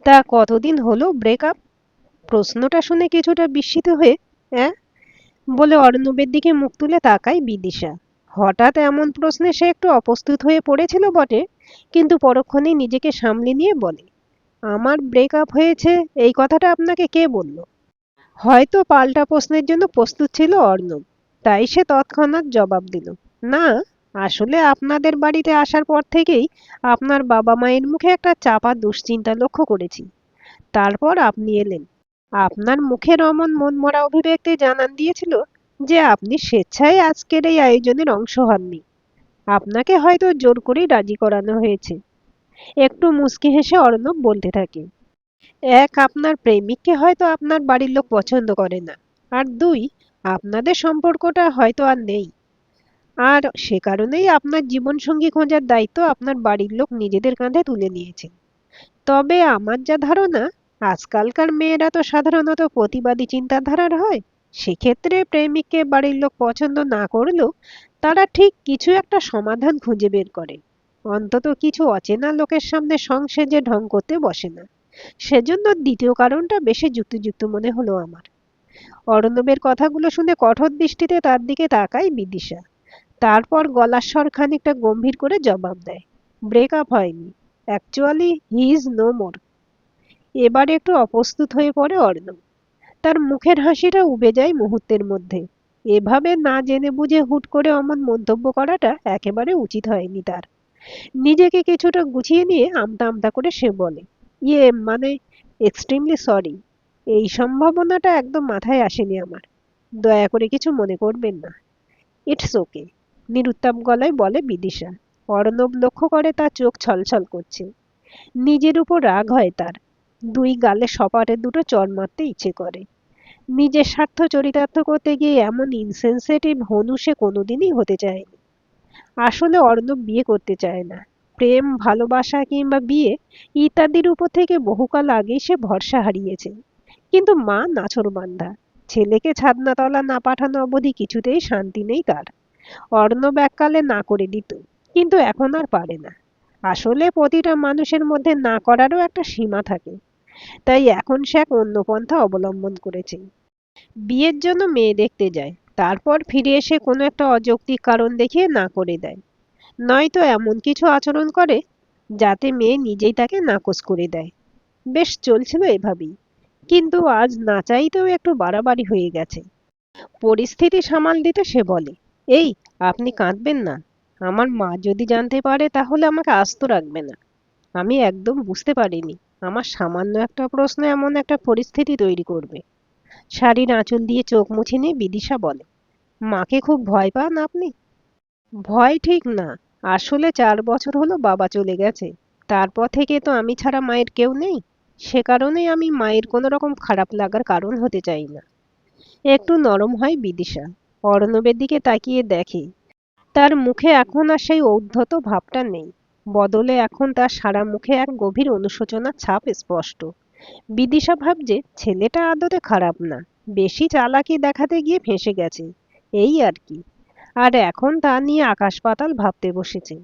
তা কতদিন হলো ব্রেকআপ? প্রশ্নটা শুনে কিছুটা বিস্মিত হয়ে হ্যাঁ বলে অর্ণবের দিকে মুখ তুলে তাকায় বিদিশা। হঠাৎ এমন প্রশ্নে সে একটু অপ্রস্তুত হয়ে পড়েছিল বটে, কিন্তু পরক্ষণেই নিজেকে সামলে নিয়ে বলে, আমার ব্রেকআপ হয়েছে এই কথাটা আপনাকে কে বলল? হয়তো পাল্টা প্রশ্নের জন্য প্রস্তুত ছিল অর্ণব, তাই সে তৎক্ষণাৎ জবাব দিল, না, আসলে আপনাদের বাড়িতে আসার পর থেকেই আপনার বাবা মায়ের মুখে একটা চাপা দুশ্চিন্তা লক্ষ্য করেছি। তারপর আপনি এলেন। আপনার মুখের অমন মনমরা অভিব্যক্তি জানান দিয়েছিল যে আপনি স্বেচ্ছায় আজকের এই আয়োজনের অংশ হননি। আপনাকে হয়তো জোর করেই রাজি করানো হয়েছে। একটু মুচকি হেসে অর্ণব বলতে থাকে, এক, আপনার প্রেমিককে হয়তো আপনার বাড়ির লোক পছন্দ করে না, আর দুই, আপনাদের সম্পর্কটা হয়তো আর নেই, আর সে কারণেই আপনার জীবনসঙ্গী খোঁজার দায়িত্ব আপনার বাড়ির লোক নিজেদের কাঁধে তুলে নিয়েছে। তবে আমার যা ধারণা, আজকালকার মেয়েরা তো সাধারণত প্রতিবাদী চিন্তাধারার হয়। সেক্ষেত্রে প্রেমিককে বাড়ির লোক পছন্দ না করলেও তারা ঠিক কিছু একটা সমাধান খুঁজে বের করে। অন্তত কিছু অচেনা লোকের সামনে সংসেজে ঢং করতে বসে না। সেজন্য দ্বিতীয় কারণটা বেশি যুক্তিযুক্ত মনে হলো আমার। অর্ণবের কথাগুলো শুনে কঠোর দৃষ্টিতে তার দিকে তাকায় বিদিশা। তারপর গলার স্বর খানিকটা গম্ভীর করে জবাব দেয়, ব্রেকআপ হয়নি, actually he is no more. এবার একটু অপ্রস্তুত হয়ে পড়ে অর্ণব। তার মুখের হাসিটা উবে যায় মুহূর্তের মধ্যে। এভাবে না জেনে বুঝে হুট করে অমন মন্তব্য করাটা একেবারে উচিত হয়নি তার। নিজেকে কিছুটা গুছিয়ে নিয়ে আমতা আমতা করে সে বলে, ইয়ে মানে, এক্সট্রিমলি সরি। এই সম্ভাবনাটা একদম মাথায় আসেনি আমার। দয়া করে কিছু মনে করবেন না। ইটস ওকে, নিরুত্তাপ গলায় বলে বিদিশা। অর্ণব লক্ষ্য করে তার চোখ ছলছল করছে। নিজের উপর রাগ হয় তার। দুই গালে সপাটে দুটো চড় মারতে ইচ্ছে করে। নিজের স্বার্থ চরিতার্থ করতে গিয়ে এমন ইনসেনসিটিভ হনু সে কোনোদিনই হতে চায়নি। আসলে অর্ণব বিয়ে করতে চায় না। প্রেম, ভালোবাসা কিংবা বিয়ে ইত্যাদির উপর থেকে বহুকাল আগেই সে ভরসা হারিয়েছে। কিন্তু মা নাছোড়বান্দা। ছেলেকে ছাদনাতলা না পাঠানো অবধি কিছুতেই শান্তি নেই তার। অর্ণব এককালে না করে দিত, কিন্তু এখন আর পারে না। আসলে প্রতিটা মানুষের মধ্যে না করারও একটা সীমা থাকে। তাই এখন সে এক অন্য পন্থা অবলম্বন করেছে। বিয়ের জন্য মেয়ে দেখতে যায়, তারপর ফিরে এসে কোনো একটা অযৌক্তিক কারণ দেখিয়ে না করে দেয়। নয়তো এমন কিছু আচরণ করে যাতে মেয়ে নিজেই তাকে নাকচ করে দেয়। বেশ চলছিল এভাবেই, কিন্তু আজ না চাইতেও একটু বাড়াবাড়ি হয়ে গেছে। পরিস্থিতি সামাল দিতে সে বলে, এই, আপনি কাঁদবেন না। আমার মা যদি জানতে পারে তাহলে আমাকে আস্ত রাখবে না। আমি একদম বুঝতে পারিনি আমার সামান্য একটা প্রশ্ন এমন একটা পরিস্থিতি তৈরি করবে। শাড়ির আঁচল দিয়ে চোখ মুছে নিয়ে বিদিশা বলে, মাকে খুব ভয় পান আপনি? ভয় ঠিক না, আসলে 4 বছর হলো বাবা চলে গেছে। তারপর থেকে তো আমি ছাড়া মায়ের কেউ নেই। সে কারণেই আমি মায়ের কোনো রকম খারাপ লাগার কারণ হতে চাই না। একটু নরম হয় বিদিশা। অর্ণবের দিকে তাকিয়ে দেখে তার মুখে এখন আর সেই ঔদ্ধত ভাবটা নেই। বদলে এখন তার সারা মুখে এক গভীর অনুশোচনার ছাপ স্পষ্ট। বিদিশা ভাবছে ছেলেটা আদতে খারাপ না, বেশি চালাকি দেখাতে গিয়ে ফেঁসে গেছে, এই আর কি। আর এখন তা নিয়ে আকাশ পাতাল ভাবতে বসেছে।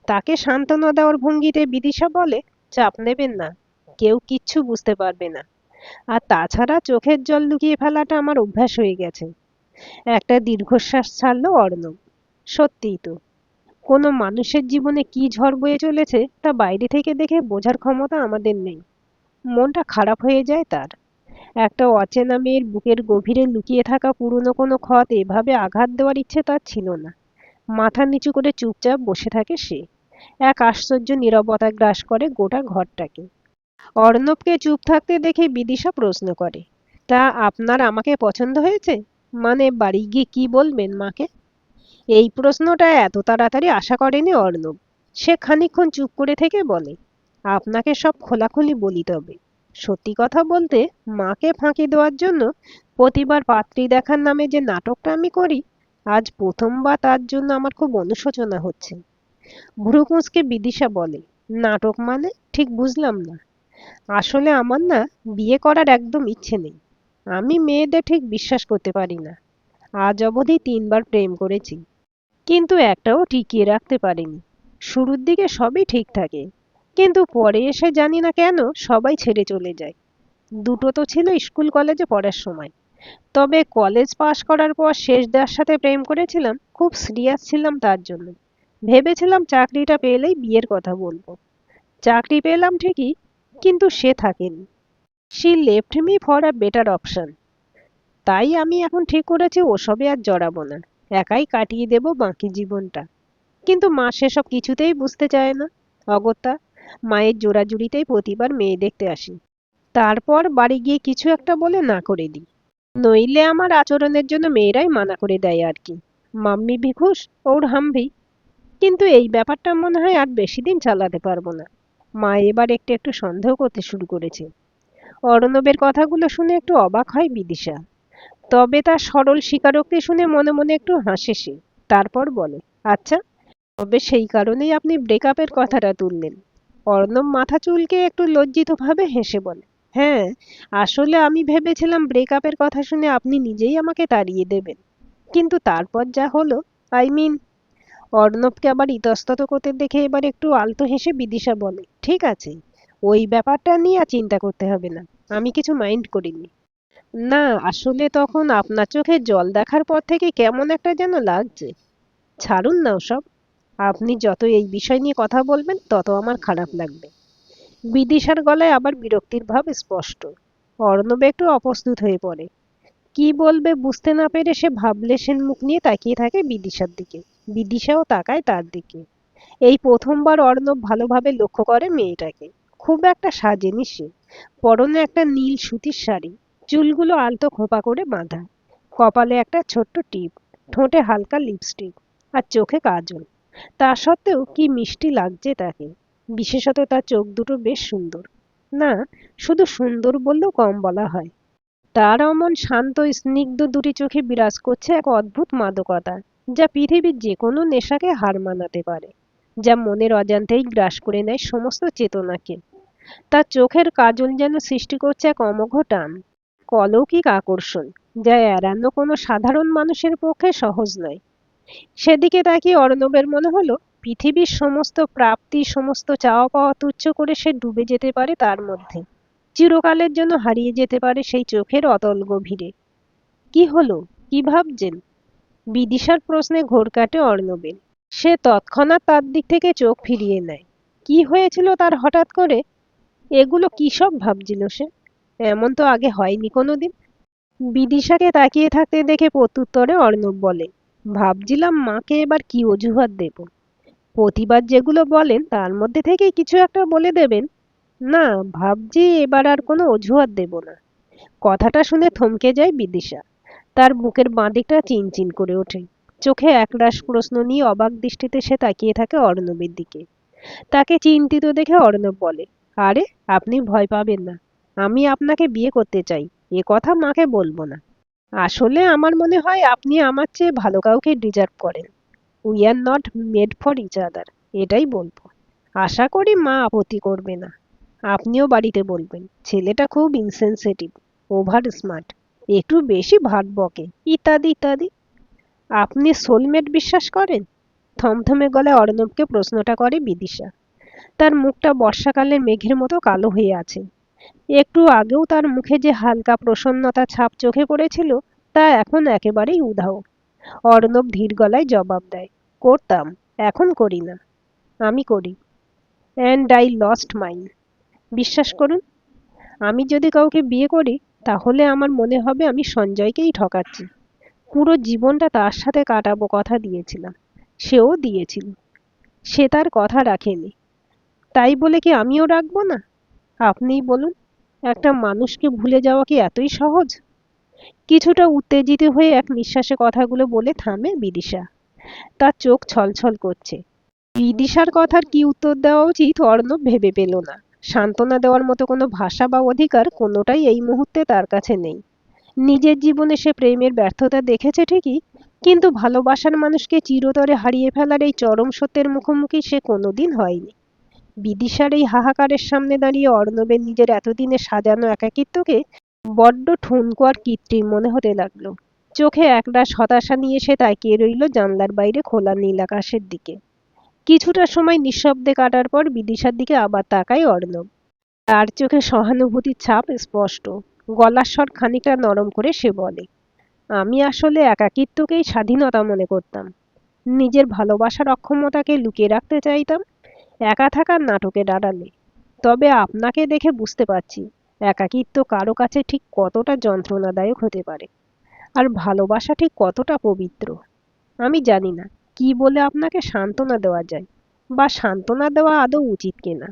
তাকে সান্ত্বনা দেওয়ার ভঙ্গিতে বিদিশা বলে, চাপ নেবেন না, কেউ কিচ্ছু বুঝতে পারবে না। আর তাছাড়া চোখের জল লুকিয়ে ফেলাটা আমার অভ্যাস হয়ে গেছে। একটা দীর্ঘশ্বাস ছাড়লো অর্ণব। সত্যিই তো, কোনো মানুষের জীবনে কি ঝড় বয়ে চলেছে তা বাইরে থেকে দেখে বোঝার ক্ষমতা আমাদের নেই। মনটা খারাপ হয়ে যায় তার। একটা অচেনা মেয়ের বুকের গভীরে লুকিয়ে থাকা পুরনো কোনো ক্ষত এভাবে আঘাত দেওয়ার ইচ্ছে তার ছিল না। মাথা নিচু করে চুপচাপ বসে থাকে সে। এক আশ্চর্য নীরবতা গ্রাস করে গোটা ঘরটাকে। অর্ণবকে চুপ থাকতে দেখে বিদিশা প্রশ্ন করে, তা আপনার আমাকে পছন্দ হয়েছে? মানে বাড়ি গিয়ে কি বলবেন মাকে? এই প্রশ্নটা এত তাড়াতাড়ি আশা করেনি অর্ণব। সে খানিকক্ষণ চুপ করে থেকে বলে, আপনাকে সব খোলাখুলি বলি, তবে সত্যি কথা বলতে, মাকে ফাঁকি দেওয়ার জন্য প্রতিবার পাত্রী দেখার নামে যে নাটকটা আমি করি, আজ প্রথমবার তার জন্য আমার খুব অনুশোচনা হচ্ছে। ভ্রু কুঁচকে বিদিশা বলে, নাটক মানে ঠিক বুঝলাম না। আসলে আমার না বিয়ে করার একদম ইচ্ছে নেই। আমি মেয়েদের ঠিক বিশ্বাস করতে পারি না। আজ অবধি 3বার প্রেম করেছি, কিন্তু একটাও টিকিয়ে রাখতে পারিনি। শুরুর দিকে সবই ঠিক থাকে, কিন্তু পরে এসে জানি না কেন সবাই ছেড়ে চলে যায়। দুটো তো ছিল স্কুল কলেজে পড়ার সময়। তবে কলেজ পাশ করার পর শেষ যার সাথে প্রেম করেছিলাম খুব সিরিয়াস ছিলাম তার জন্য। ভেবেছিলাম চাকরিটা পেলেই বিয়ের কথা বলবো। চাকরি পেলাম ঠিকই, কিন্তু সে থাকেনি। She left me for a better option. তাই আমি এখন ঠিক করেছি ওসবে আর জড়াবো না। একাই কাটিয়ে দেব বাকি জীবনটা। কিন্তু মা সেসব কিছুতেই বুঝতে চায় না। অগত্যা মায়ের জোরাজুরিতেই প্রতিবার মেয়ে দেখতে আসি। তারপর বাড়ি গিয়ে কিছু একটা বলে না করে দিই। নইলে আমার আচরণের জন্য মেয়েরাই মানা করে দেয় আর কি। মাম্মি ভি খুশ ওর হাম ভি। কিন্তু এই ব্যাপারটা মনে হয় আর বেশি দিন চালাতে পারবো না। মা এবার একটু একটু সন্দেহ করতে শুরু করেছে। অর্ণবের কথাগুলো শুনে একটু অবাক হয় বিদিশা। তবে তার সরল স্বীকারোক্তি শুনে মনে মনে একটু হাসে সে। তারপর বলে, আচ্ছা, তবে সেই কারণেই আপনি ব্রেকআপের কথাটা তুললেন? অর্ণব মাথা চুলকে একটু লজ্জিতভাবে হেসে বলে, হ্যাঁ, আসলে আমি ভেবেছিলাম ব্রেকআপের কথা শুনে আপনি নিজেই আমাকে তাড়িয়ে দেবেন। কিন্তু তারপর যা হলো, আই মিন। অর্ণবকে আবার ইতস্তত করতে দেখে এবার একটু আলতো হেসে বিদিশা বলে, ঠিক আছে, ওই ব্যাপারটা নিয়ে আর চিন্তা করতে হবে না। আমি কিছু মাইন্ড করিনি। না, আসলে তখন আপনার চোখে জল দেখার পর থেকে কেমন একটা যেন লাগছে। ছাড়ুন না ওসব। আপনি যত এই বিষয় নিয়ে কথা বলবেন তত আমার খারাপ লাগবে। বিদিশার গলায় আবার বিরক্তির ভাব স্পষ্ট। অর্ণব একটু অপ্রস্তুত হয়ে পড়ে। কি বলবে বুঝতে না পেরে সে ভাবলেশহীন মুখ নিয়ে তাকিয়ে থাকে বিদিশার দিকে। বিদিশাও তাকায় তার দিকে। এই প্রথমবার অর্ণব ভালোভাবে লক্ষ্য করে মেয়েটাকে। খুব একটা সাজেনি সে। পরনে একটা নীল সুতির শাড়ি, চুলগুলো আলতো খোঁপা করে বাঁধা, কপালে একটা ছোট্ট টিপ, ঠোঁটে হালকা লিপস্টিক, আর চোখে কাজল। তা সত্ত্বেও কি মিষ্টি লাগছে তাকে। বিশেষত তার চোখ দুটো বেশ সুন্দর। না, শুধু সুন্দর বললেও কম বলা হয়। তার অমন শান্ত স্নিগ্ধ দুটি চোখে বিরাজ করছে এক অদ্ভুত মাদকতা, যা পৃথিবীর যে কোনো নেশাকে হার মানাতে পারে, যা মনের অজান্তেই গ্রাস করে নেয় সমস্ত চেতনাকে। তার চোখের কাজল যেন সৃষ্টি করছে এক অমোঘ টান, অলৌকিক আকর্ষণ, যা এড়ানো কোনো সাধারণ মানুষের পক্ষে সহজ নয়। সেদিকে তাকিয়ে অর্ণবের মনে হলো পৃথিবীর সমস্ত প্রাপ্তি, সমস্ত চাওয়া পাওয়া তুচ্ছ করে সে ডুবে যেতে পারে তার মধ্যে। চিরকালের জন্য হারিয়ে যেতে পারে সেই চোখের অতল গভীরে। কি হলো? কি ভাবছেন? বিদিশার প্রশ্নে ঘোর কাটে অর্ণবের। সে তৎক্ষণাৎ তার দিক থেকে চোখ ফিরিয়ে নেয়। কি হয়েছিল তার হঠাৎ করে? এগুলো কি সব ভাবছিল সে? এমন তো আগে হয়নি কোনোদিন। বিদিশাকে তাকিয়ে থাকতে দেখে প্রত্যুত্তরে অর্ণব বলে, ভাবছিলাম মাকে এবার কি অজুহাত দেব। প্রতিবার যেগুলো বলেন তার মধ্যে থেকেই কিছু একটা বলে দেবেন। না, ভাবছি এবার আর কোনো অজুহাত দেব না। কথাটা শুনে থমকে যায় বিদিশা। তার বুকের বাঁদিকটা চিনচিন করে ওঠে। চোখে একরাশ প্রশ্ন নিয়ে অবাক দৃষ্টিতে সে তাকিয়ে থাকে অর্ণবের দিকে। তাকে চিন্তিত দেখে অর্ণব বলে, আরে, আপনি ভয় পাবেন না। আমি আপনাকে বিয়ে করতে চাই। এ কথা মাকে বলবো না। আসলে আমার মনে হয় আপনি আমার চেয়ে ভালো কাউকে ডিজার্ভ করেন। We are not made for each other, এটাই বলবো। আশা করি মা আপত্তি করবে না। আপনিও বাড়িতে বলবেন ছেলেটা খুব ইনসেনসিটিভ, ওভার স্মার্ট, একটু বেশি ভাট বকে, ইত্যাদি ইত্যাদি। আপনি সোলমেট বিশ্বাস করেন? থমথমে গলায় অর্ণবকে প্রশ্নটা করে বিদিশা। তার মুখটা বর্ষাকালের মেঘের মতো কালো হয়ে আছে। একটু আগেও তার মুখে যে হালকা প্রসন্নতা ছাপ চোখে পড়েছিল, তা এখন একেবারেই উধাও। অর্ণব ধীর গলায় জবাব দেয়, করতাম, এখন করি না। আমি করি। And I lost mine. বিশ্বাস করুন, আমি যদি কাউকে বিয়ে করি, তাহলে আমার মনে হবে আমি সঞ্জয়কেই ঠকাচ্ছি। পুরো জীবনটা তার সাথে কাটাবো কথা দিয়েছিলাম, সেও দিয়েছিল। সে তার কথা রাখেনি। তাই বলে কি আমিও রাখবো না? আপনিই বলুন, একটা মানুষকে ভুলে যাওয়া কি এতই সহজ? কিছুটা উত্তেজিত হয়ে এক নিঃশ্বাসে কথাগুলো বলে থামে বিদিশা। তার চোখ ছলছল করছে। বিদিশার কথার কি উত্তর দেওয়া উচিত অর্ণব ভেবে পেল না। সান্ত্বনা দেওয়ার মতো কোনো ভাষা বা অধিকার কোনোটাই এই মুহূর্তে তার কাছে নেই। নিজের জীবনে সে প্রেমের ব্যর্থতা দেখেছে ঠিকই, কিন্তু ভালোবাসার মানুষকে চিরতরে হারিয়ে ফেলার এই চরম সত্যের মুখোমুখি সে কোনোদিন হয়নি। বিদিশার এই হাহাকারের সামনে দাঁড়িয়ে অর্ণবের নিজের এতদিনে সাজানো একাকিত্বকে বড্ড ঠুনকো আর কৃত্রিম মনে হতে লাগলো। চোখে একরাশ হতাশা নিয়ে সে তাকিয়ে রইল জানলার বাইরে খোলা নীল আকাশের দিকে। কিছুটা সময় নিঃশব্দে কাটার পর বিদিশার দিকে আবার তাকায় অর্ণব। তার চোখে সহানুভূতির ছাপ স্পষ্ট। গলার স্বর খানিকটা নরম করে সে বলে, আমি আসলে একাকিত্বকেই স্বাধীনতা মনে করতাম। নিজের ভালোবাসার অক্ষমতাকে লুকিয়ে রাখতে চাইতাম একা থাকার নাটকের আড়ালে। তবে আপনাকে দেখে বুঝতে পারছি একাকিত্ব কারো কাছে ঠিক কতটা যন্ত্রণাদায়ক হতে পারে, আর ভালোবাসা ঠিক কতটা পবিত্র। আমি জানি না কি বলে আপনাকে সান্ত্বনা দেওয়া যায়, বা সান্ত্বনা দেওয়া আদৌ উচিত কিনা।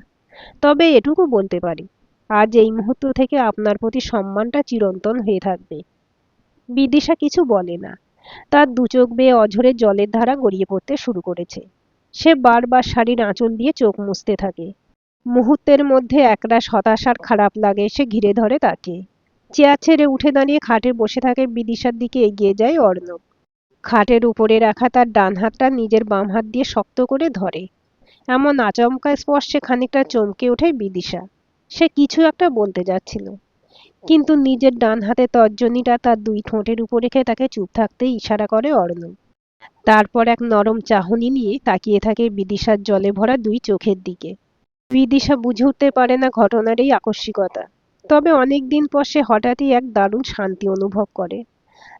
তবে এটুকু বলতে পারি, আজ এই মুহূর্ত থেকে আপনার প্রতি সম্মানটা চিরন্তন হয়ে থাকবে। বিদিশা কিছু বলে না। তার দু চোখ বেয়ে অঝরে জলের ধারা গড়িয়ে পড়তে শুরু করেছে। সে বারবার শাড়ির আঁচল দিয়ে চোখ মুছতে থাকে। মুহূর্তের মধ্যে একরাশ হতাশার খারাপ লাগে সে ঘিরে ধরে তাকে। চেয়ার ছেড়ে উঠে দাঁড়িয়ে খাটে বসে থাকে বিদিশার দিকে এগিয়ে যায় অর্ণব। খাটের উপরে রাখা তার ডান হাতটা নিজের বাম হাত দিয়ে শক্ত করে ধরে। এমন আচমকা স্পর্শে খানিকটা চমকে ওঠে বিদিশা। সে কিছু একটা বলতে যাচ্ছিল, কিন্তু নিজের ডান হাতে তর্জনীটা তার দুই ঠোঁটের উপর রেখে তাকে চুপ থাকতে ইশারা করে অর্ণব। তারপর এক নরম চাহনি নিয়ে তাকিয়ে থাকে বিদিশার জলে ভরা দুই চোখের দিকে। বিদিশা বুঝে উঠতে পারে না ঘটনার এই আকস্মিকতা। তবে অনেক দিন পর সে হঠাৎই এক দারুণ শান্তি অনুভব করে।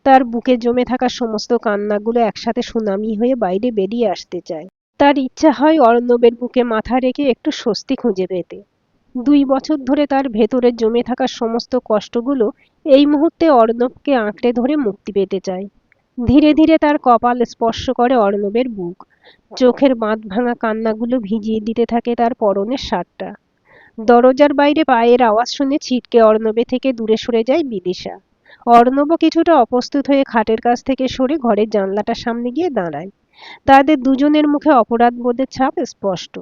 তার বুকে জমে থাকা সমস্ত কান্নাগুলো একসাথে সুনামি হয়ে বাইরে বেরিয়ে আসতে চায়। তার ইচ্ছা হয় অর্ণবের বুকে মাথা রেখে একটু স্বস্তি খুঁজে পেতে। 2 বছর ধরে তার ভেতরে জমে থাকা সমস্ত কষ্টগুলো এই মুহূর্তে অর্ণবকে আঁকড়ে ধরে মুক্তি পেতে চায়। ধীরে ধীরে তার কপাল স্পর্শ করে অর্ণবের বুক। চোখের বাঁধ ভাঙা কান্নাগুলো ভিজিয়ে দিতে থাকে তার পরনের শার্টটা। দরজার বাইরে পায়ের আওয়াজ শুনে ছিটকে অর্ণবে থেকে দূরে সরে যায় বিদিশা। অর্ণবও কিছুটা অপ্রস্তুত হয়ে খাটের কাছ থেকে সরে ঘরের জানলাটার সামনে গিয়ে দাঁড়ায়। তাদের দুজনের মুখে অপরাধ বোধের ছাপ স্পষ্ট।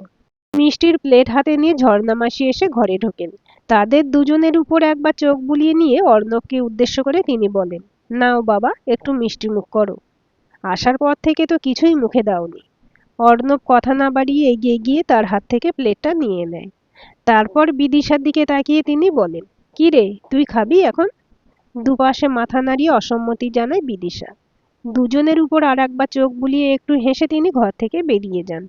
মিষ্টির প্লেট হাতে নিয়ে ঝর্ণা মাসি এসে ঘরে ঢোকেন। তাদের দুজনের উপর একবার চোখ বুলিয়ে নিয়ে অর্ণবকে উদ্দেশ্য করে তিনি বলেন, নাও বাবা, একটু মিষ্টি মুখ করো। আসার পর থেকে তো কিছুই মুখে দাওনি। অর্ণব কথা না বাড়িয়ে এগিয়ে গিয়ে তার হাত থেকে প্লেটটা নিয়ে নেয়। তারপর বিদিশার দিকে তাকিয়ে তিনি বলেন, কি রে, তুই খাবি এখন? দুপাশে মাথা নাড়িয়ে অসম্মতি জানায় বিদিশা। দুজনের উপর আর একবার চোখ বুলিয়ে একটু হেসে তিনি ঘর থেকে বেরিয়ে যান।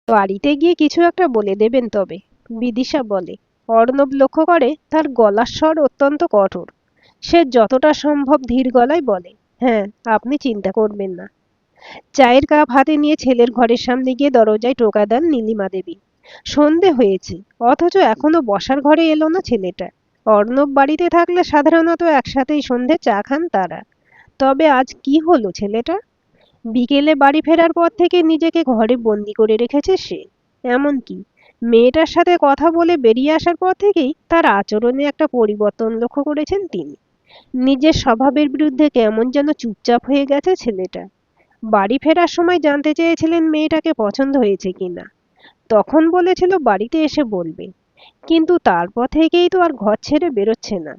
বাড়িতে গিয়ে কিছু একটা বলে দেবেন তবে, বিদিশা বলে। অর্ণব লক্ষ্য করে তার গলার স্বর অত্যন্ত কঠোর। সে যতটা সম্ভব ধীর গলায় বলে, হ্যাঁ, আপনি চিন্তা করবেন না। চায়ের কাপ হাতে নিয়ে ছেলের ঘরের সামনে গিয়ে দরজায় টোকা দেন নীলিমা দেবী। সন্ধে হয়েছে, অথচ এখনো বসার ঘরে এলো না ছেলেটা। অর্ণব বাড়িতে থাকলে সাধারণত একসাথেই সন্ধে চা খান তারা। তবে আজ কি হলো ছেলেটা? বিকেলে বাড়ি ফেরার পর থেকে নিজেকে ঘরে বন্দি করে রেখেছে সে। এমনকি মেয়েটার সাথে কথা বলে বেরিয়ে আসার পর থেকেই তার আচরণে একটা পরিবর্তন লক্ষ্য করেছেন তিনি। নিজের স্বভাবের বিরুদ্ধে কেমন যেন চুপচাপ হয়ে গেছে ছেলেটা। বাড়ি ফেরার সময় জানতে চেয়েছিলেন মেয়েটাকে পছন্দ হয়েছে কিনা। তখন বলেছিল বাড়িতে এসে বলবে, কিন্তু তারপর থেকেই তো আর ঘর ছেড়ে বেরোচ্ছে না।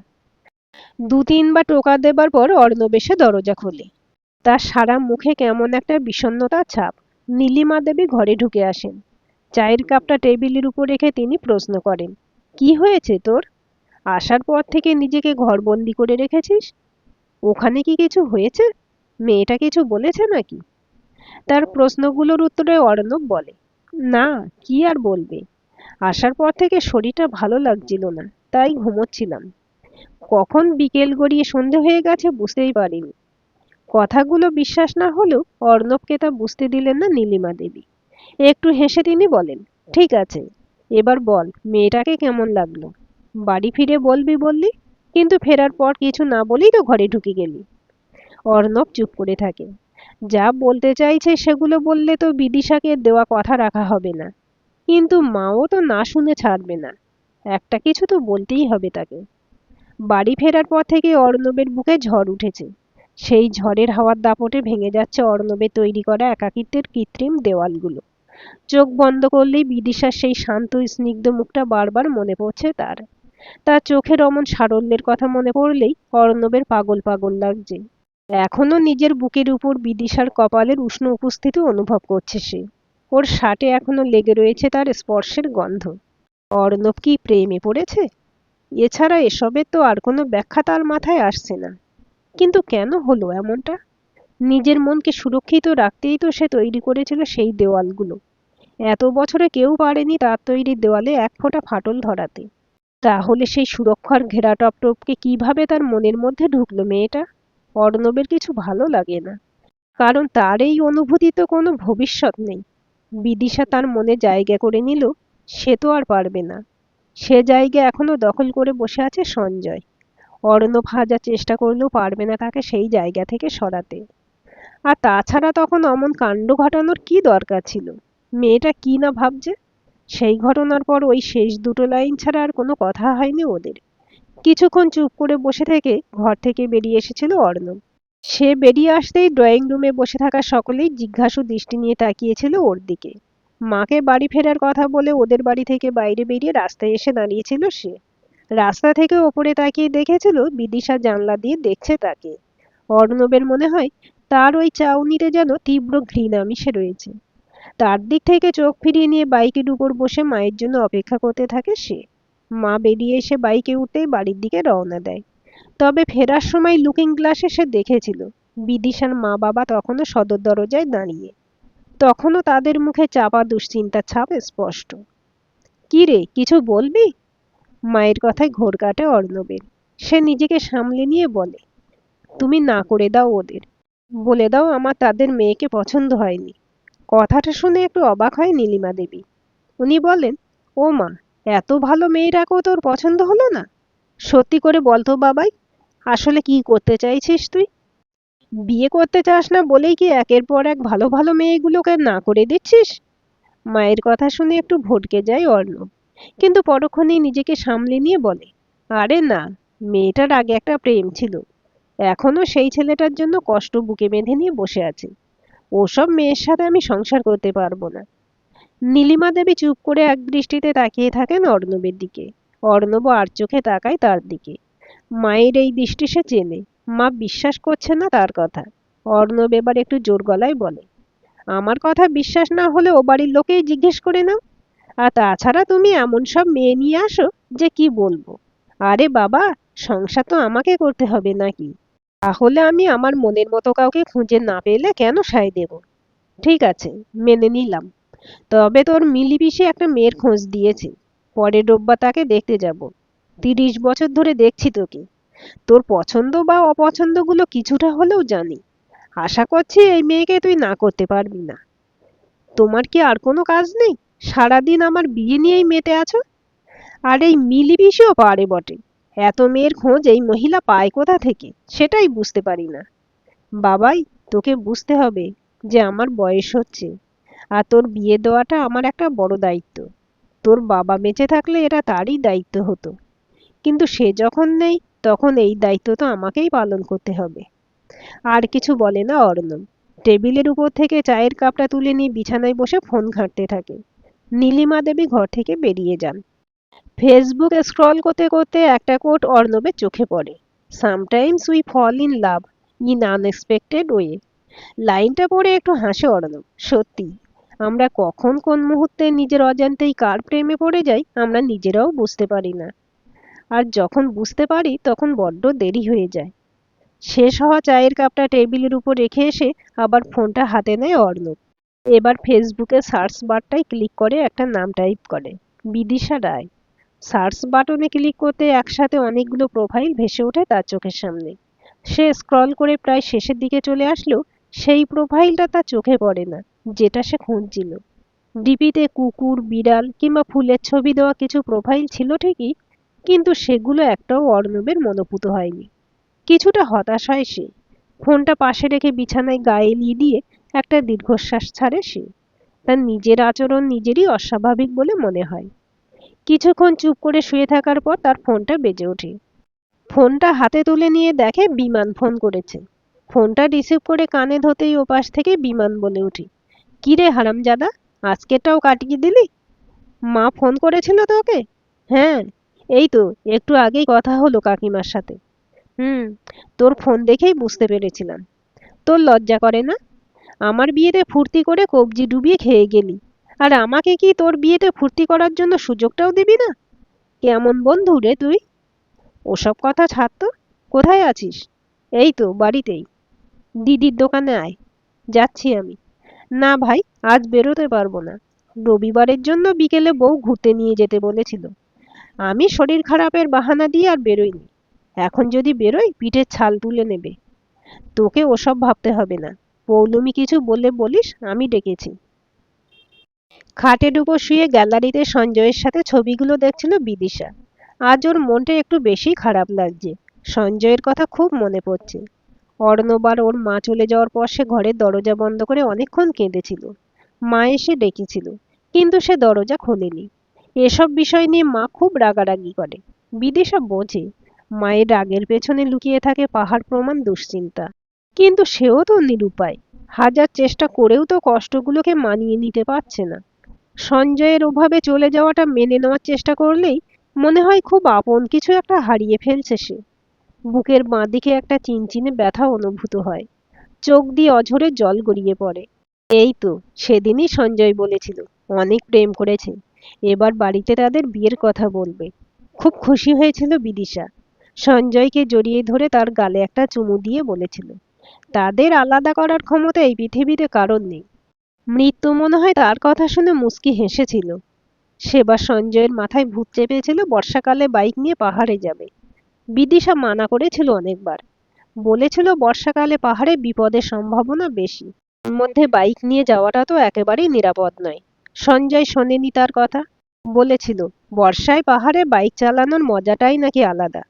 2-3 বার টোকা দেবার পর অর্ণব এসে দরজা খোলে। তার সারা মুখে কেমন একটা বিষণ্ণতার ছাপ। নীলিমা দেবী ঘরে ঢুকে আসেন। চায়ের কাপটা টেবিলের উপর রেখে তিনি প্রশ্ন করেন, কি হয়েছে তোর? আসার পর থেকে নিজেকে ঘরবন্দি করে রেখেছিস। ওখানে কি কিছু হয়েছে? মেয়েটা কিছু বলেছে নাকি? তার প্রশ্নগুলোর উত্তরে অর্ণব বলে, না, কি আর বলবে। আসার পর থেকে শরীরটা ভালো লাগছিল না, তাই ঘুমোচ্ছিলাম। কখন বিকেল গড়িয়ে সন্ধে হয়ে গেছে বুঝতেই পারিনি। কথাগুলো বিশ্বাস না হলেও অর্ণবকে তা বুঝতে দিলেন না নীলিমা দেবী। একটু হেসে তিনি বলেন, ঠিক আছে, এবার বল মেয়েটাকে কেমন লাগলো। বাড়ি ফিরে বলবি বললি, কিন্তু ফেরার পর কিছু না বলেই তো ঘরে ঢুকে গেলি। অর্ণব চুপ করে থাকে। যা বলতে চাইছে সেগুলো বললে তো বিদিশাকে দেওয়া কথা রাখা হবে না। কিন্তু মাও তো না শুনে ছাড়বে না। একটা কিছু তো বলতেই হবে তাকে। বাড়ি ফেরার পর থেকে অর্ণবের বুকে ঝড় উঠেছে। সেই ঝড়ের হাওয়ার দাপটে ভেঙে যাচ্ছে অর্ণবের তৈরি করা একাকিত্বের কৃত্রিম দেওয়ালগুলো। চোখ বন্ধ করলেই বিদিশার সেই শান্ত স্নিগ্ধ মুখটা বারবার মনে পড়ছে তার। তার চোখের অমন সারল্যের কথা মনে পড়লেই অর্ণবের পাগল পাগল লাগছে। এখনো নিজের বুকের উপর বিদিশার কপালের উষ্ণ উপস্থিতি অনুভব করছে সে। ওর শার্টে এখনো লেগে রয়েছে তার স্পর্শের গন্ধ। অর্ণব কি প্রেমে পড়েছে? এছাড়া এসবের তো আর কোনো ব্যাখ্যা তার মাথায় আসছে না। কিন্তু কেন হলো এমনটা? নিজের মনকে সুরক্ষিত রাখতেই তো সে তৈরি করেছিল সেই দেওয়ালগুলো। এত বছরে কেউ পারেনি তার তৈরি দেওয়ালে এক ফোঁটা ফাটল ধরাতে। তাহলে সেই সুরক্ষার ঘেরা টপটপকে কিভাবে তার মনের মধ্যে ঢুকলো মেয়েটা? অর্ণবের কিছু ভালো লাগে না, কারণ তার এই অনুভূতিতে কোনো ভবিষ্যৎ নেই। বিদিশা তার মনে জায়গা করে নিল, সে তো আর পারবে না। সে জায়গা এখনো দখল করে বসে আছে সঞ্জয়। অর্ণব হাজার চেষ্টা করলেও পারবে না তাকে সেই জায়গা থেকে সরাতে। আর তাছাড়া তখন অমন কাণ্ড ঘটানোর কি দরকার ছিল? মেয়েটা কি না ভাবছে। সেই ঘটনার পর ওই শেষ দুটো লাইন ছাড়া আর কোনো কথা হয়নি ওদের। কিছুক্ষণ চুপ করে বসে থেকে ঘর থেকে বেরিয়ে এসেছিল অর্ণব। সে বেরিয়ে আসতেই ড্রয়িং রুমে বসে থাকা সকলেই জিজ্ঞাসু দৃষ্টি নিয়ে তাকিয়েছিল ওর দিকে। মাকে বাড়ি ফেরার কথা বলে ওদের বাড়ি থেকে বাইরে বেরিয়ে রাস্তায় এসে দাঁড়িয়েছিল সে। রাস্তা থেকে ওপরে তাকিয়ে দেখেছিল বিদিশা জানলা দিয়ে দেখছে তাকে। অর্ণবের মনে হয় তার ওই চাউনিতে যেন তীব্র ঘৃণা মিশে রয়েছে। তার দিক থেকে চোখ ফিরিয়ে নিয়ে বাইকের উপর বসে মায়ের জন্য অপেক্ষা করতে থাকে সে। মা বেরিয়ে এসে বাইকে উঠতেই বাড়ির দিকে রওনা দেয়। তবে ফেরার সময় লুকিং গ্লাসে সে দেখেছিল বিদিশার মা বাবা তখনও সদর দরজায় দাঁড়িয়ে। তখনও তাদের মুখে চাপা দুশ্চিন্তার ছাপ স্পষ্ট। কি রে, কিছু বলবি? মায়ের কথায় ঘোর কাটে অর্ণবের। সে নিজেকে সামলে নিয়ে বলে, তুমি না করে দাও ওদের। বলে দাও আমার তাদের মেয়েকে পছন্দ হয়নি। কথাটা শুনে একটু অবাক হয় নীলিমা দেবী। উনি বলেন, ও মা, এত ভালো মেয়েটাকেও তোর পছন্দ হলো না? সত্যি করে বলতো বাবাই, আসলে কি করতে চাইছিস তুই? বিয়ে করতে চাস না বলেই কি একের পর এক ভালো ভালো মেয়েগুলোকে না করে দিচ্ছিস? মায়ের কথা শুনে একটু ভড়কে যায় অর্ণব, কিন্তু পরক্ষণেই নিজেকে সামলে নিয়ে বলে, আরে না, মেয়েটার আগে একটা প্রেম ছিল, এখনো সেই ছেলেটার জন্য কষ্ট বুকে বেঁধে নিয়ে বসে আছে। ওসব মেয়ের সাথে আমি সংসার করতে পারবো না। নীলিমা দেবী চুপ করে এক দৃষ্টিতে তাকিয়ে থাকেন অর্ণবের দিকে। অর্ণব আর চোখে তাকায় তার দিকে। মায়ের এই দৃষ্টি সে চেনে। মা বিশ্বাস করছে না তার কথা। অর্ণব এবার একটু জোর গলায় বলে, আমার কথা বিশ্বাস না হলে ও বাড়ির লোকেই জিজ্ঞেস করে নাও। আর তাছাড়া তুমি এমন সব মেয়ে নিয়ে আসো যে কি বলবো। আরে বাবা, সংসার তো আমাকে করতে হবে নাকি? তাহলে আমি আমার মনের মতো কাউকে খুঁজে না পেলে কেন সায় দেব? ঠিক আছে, মেনে নিলাম। তবে তোর মিলিপিসি একটা মেয়ের খোঁজ দিয়েছে। পরের রোববার তাকে দেখতে যাব। 30 বছর ধরে দেখছি তোকে। তোর পছন্দ বা অপছন্দগুলো কিছুটা হলেও জানি। আশা করছি এই মেয়েকে তুই না করতে পারবি না। তোমার কি আর কোনো কাজ নেই? সারাদিন আমার বিয়ে নিয়েই মেতে আছো। আর এই মিলিপিসিও পারে বটে। এত মেয়ের খোঁজ এই মহিলা পায় কোথা থেকে সেটাই বুঝতে পারি না। বাবাই, তোকে বুঝতে হবে যে আমার বয়স হচ্ছে, আর তোর বিয়ে দেওয়াটা আমার একটা বড় দায়িত্ব। তোর বাবা বেঁচে থাকলে এটা তারই দায়িত্ব হতো, কিন্তু সে যখন নেই, তখন এই দায়িত্ব তো আমাকেই পালন করতে হবে। আর কিছু বলে না অর্ণব। টেবিলের উপর থেকে চায়ের কাপটা তুলে নিয়ে বিছানায় বসে ফোন ঘাঁটতে থাকে। নীলিমা দেবী ঘর থেকে বেরিয়ে যান। ফেসবুক স্ক্রল করতে করতে একটা কোট অর্ণবের চোখে পড়ে, sometimes we fall in love in unexpected way. লাইনটা পড়ে একটু হাসে অর্ণব। সত্যি, আমরা কখন কোন মুহূর্তে নিজের অজান্তেই কার প্রেমে পড়ে যাই আমরা নিজেরাও বুঝতে পারি না। আর যখন বুঝতে পারি তখন বড্ড দেরি হয়ে যায়। শেষ হওয়া চায়ের কাপটা টেবিলের উপর রেখে এসে আবার ফোনটা হাতে নেয় অর্ণব। এবার ফেসবুকে সার্চ বারটায় ক্লিক করে একটা নাম টাইপ করে, বিদিশা রায়। সার্চ বাটনে ক্লিক করতে একসাথে অনেকগুলো প্রোফাইল ভেসে ওঠে তার চোখের সামনে। সে স্ক্রল করে প্রায় শেষের দিকে চলে আসলেও সেই প্রোফাইলটা তার চোখে পড়ে না, যেটা সে খুঁজছিল। ডিপিতে কুকুর, বিড়াল কিংবা ফুলের ছবি দেওয়া কিছু প্রোফাইল ছিল ঠিকই, কিন্তু সেগুলো একটাও অর্ণবের মনোপুত হয়নি। কিছুটা হতাশ হয় সে। ফোনটা পাশে রেখে বিছানায় গায়ে এলিয়ে দিয়ে একটা দীর্ঘশ্বাস ছাড়ে সে। তার নিজের আচরণ নিজেরই অস্বাভাবিক বলে মনে হয়। কিছুক্ষণ চুপ করে শুয়ে থাকার পর তার ফোনটা বেজে ওঠে। ফোনটা হাতে তুলে নিয়ে দেখে বিমান ফোন করেছে। ফোনটা রিসিভ করে কানে ধরতেই ওপাশ থেকে বিমান বলে ওঠে, কি রে হারামজাদা, আজকেরটাও কাটিয়ে দিলি? মা ফোন করেছিল তোকে? হ্যাঁ, এই তো একটু আগেই কথা হলো কাকিমার সাথে। হুম, তোর ফোন দেখেই বুঝতে পেরেছিলাম। তোর লজ্জা করে না? আমার বিয়েতে ফুর্তি করে কবজি ডুবিয়ে খেয়ে গেলি, আর আমাকে কি তোর বিয়েতে ফুর্তি করার জন্য সুযোগটাও দিবি না? কেমন বন্ধু রে তুই? ওসব কথা ছাড় তো। কোথায় আছিস? এই তো বাড়িতেই। দিদির দোকানে আয়। যাচ্ছি আমি। না ভাই, আজ বেরোতে পারবো না। রবিবারের জন্য বিকেলে বউ ঘুরতে নিয়ে যেতে বলেছিল। আমি শরীর খারাপের বাহানা দিয়ে আর বেরোইনি। এখন যদি বেরোই পিঠের ছাল তুলে নেবে। তোকে ওসব ভাবতে হবে না। পৌলুমি কিছু বললে বলিস, আমি ডেকেছি। খাটের উপর শুয়ে গ্যালারিতে সঞ্জয়ের সাথে ছবিগুলো দেখছিল বিদিশা। আজ ওর মনটা একটু বেশি খারাপ লাগছে। সঞ্জয়ের কথা খুব মনে পড়ছে। অর্ণব আর ওর মা চলে যাওয়ার পর সে ঘরের দরজা বন্ধ করে অনেকক্ষণ কেঁদেছিল। মা এসে ডেকেছিল, কিন্তু সে দরজা খোলেনি। এসব বিষয় নিয়ে মা খুব রাগারাগি করে। বিদিশা বোঝে মায়ের রাগের পেছনে লুকিয়ে থাকে পাহাড় প্রমাণ দুশ্চিন্তা। কিন্তু সেও তো নিরুপায়। হাজার চেষ্টা করেও তো কষ্টগুলোকে মানিয়ে নিতে পারছে না। সঞ্জয়ের ওভাবে চলে যাওয়াটা মেনে নেওয়ার চেষ্টা করলেই মনে হয় খুব আপন কিছু একটা হারিয়ে ফেলছে সে। বুকের বাঁদিকে একটা চিনচিনে ব্যথা অনুভূত হয়। চোখ দিয়ে অঝরে জল গড়িয়ে পড়ে। এই তো সেদিনই সঞ্জয় বলেছিল অনেক প্রেম করেছে, এবার বাড়িতে তাদের বিয়ের কথা বলবে। খুব খুশি হয়েছিল বিদিশা। সঞ্জয়কে জড়িয়ে ধরে তার গালে একটা চুমু দিয়ে বলেছিল তাদের আলাদা করার ক্ষমতা এই পৃথিবীতে কারণ নেই। মৃত্যু মনে হয় তার কথা শুনে মুচকি হেসেছিল। সেবার সঞ্জয়ের মাথায় ভূত চেপেছিল বর্ষাকালে বাইক নিয়ে পাহাড়ে যাবে। বিদিশা মানা করেছিল অনেকবার। বলেছিল বর্ষাকালে পাহাড়ে বিপদের সম্ভাবনা বেশি। এর মধ্যে বাইক নিয়ে যাওয়াটা তো একেবারেই নিরাপদ নয়। সঞ্জয় শোনেনি তার কথা। বলেছিল বর্ষায় পাহাড়ে বাইক চালানোর মজাটাই নাকি আলাদা।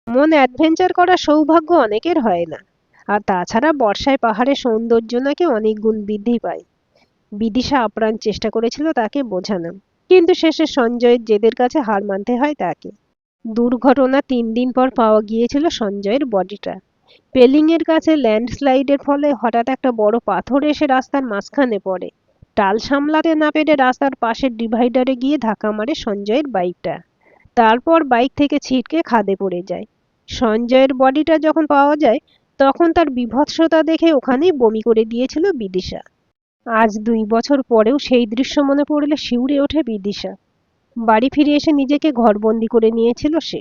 মন অ্যাডভেঞ্চার করার সৌভাগ্য অনেকের হয় না। আর তাছাড়া বর্ষায় পাহাড়ের সৌন্দর্য নাকি অনেক গুণ বৃদ্ধি পায়। বিদিশা আপ্রাণ চেষ্টা করেছিল তাকে বোঝানো, কিন্তু শেষে সঞ্জয়ের জেদের কাছে হার মানতে হয় তাকে। দুর্ঘটনা 3 দিন পর পাওয়া গিয়েছিল সঞ্জয়ের বডিটা। পেলিংয়ের কাছে ল্যান্ডস্লাইডের ফলে হঠাৎ একটা বড় পাথর এসে রাস্তার মাঝখানে পড়ে। টাল সামলাতে না পেরে রাস্তার পাশের ডিভাইডারে গিয়ে ধাক্কা মারে সঞ্জয়ের বাইকটা। তারপর বাইক থেকে ছিটকে খাদে পড়ে যায়। সঞ্জয়ের বডিটা যখন পাওয়া যায় তখন তার বীভৎসতা দেখে ওখানেই বমি করে দিয়েছিল বিদিশা। আজ 2 বছর পরেও সেই দৃশ্য মনে পড়লে শিউরে ওঠে বিদিশা। বাড়ি ফিরে এসে নিজেকে ঘরবন্দি করে নিয়েছিল সে।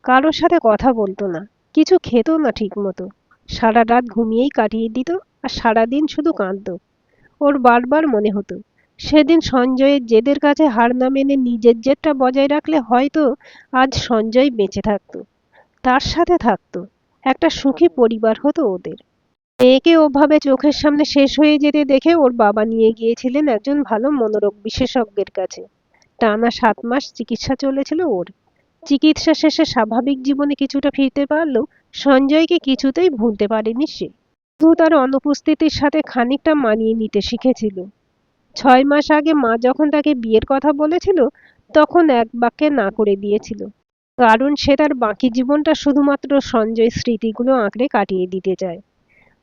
কারোর সাথে কথা বলতো না, কিছু খেত না ঠিক মতো। সারা রাত ঘুমিয়েই কাটিয়ে দিত, আর সারাদিন শুধু কাঁদতো। ওর বারবার মনে হতো সেদিন সঞ্জয়ের জেদের কাছে হার না মেনে নিজের জেদটা বজায় রাখলে হয়তো আজ সঞ্জয় বেঁচে থাকতো, তার সাথে থাকতো, একটা সুখী পরিবার হতো ওদের। মেয়েকে ওভাবে চোখের সামনে শেষ হয়ে যেতে দেখে ওর বাবা নিয়ে গিয়েছিলেন একজন ভালো মনোরোগ বিশেষজ্ঞের কাছে। টানা 7 মাস চিকিৎসা চলেছিল ওর। চিকিৎসা শেষে স্বাভাবিক জীবনে কিছুটা ফিরতে পারলেও সঞ্জয়কে কিছুতেই ভুলতে পারেনি সে। শুধু তার অনুপস্থিতির সাথে খানিকটা মানিয়ে নিতে শিখেছিল। 6 মাস আগে মা যখন তাকে বিয়ের কথা বলেছিল তখন এক বাক্যে না করে দিয়েছিল, কারণ সে তার বাকি জীবনটা শুধুমাত্র সঞ্জয় স্মৃতিগুলো আঁকড়ে কাটিয়ে দিতে চায়।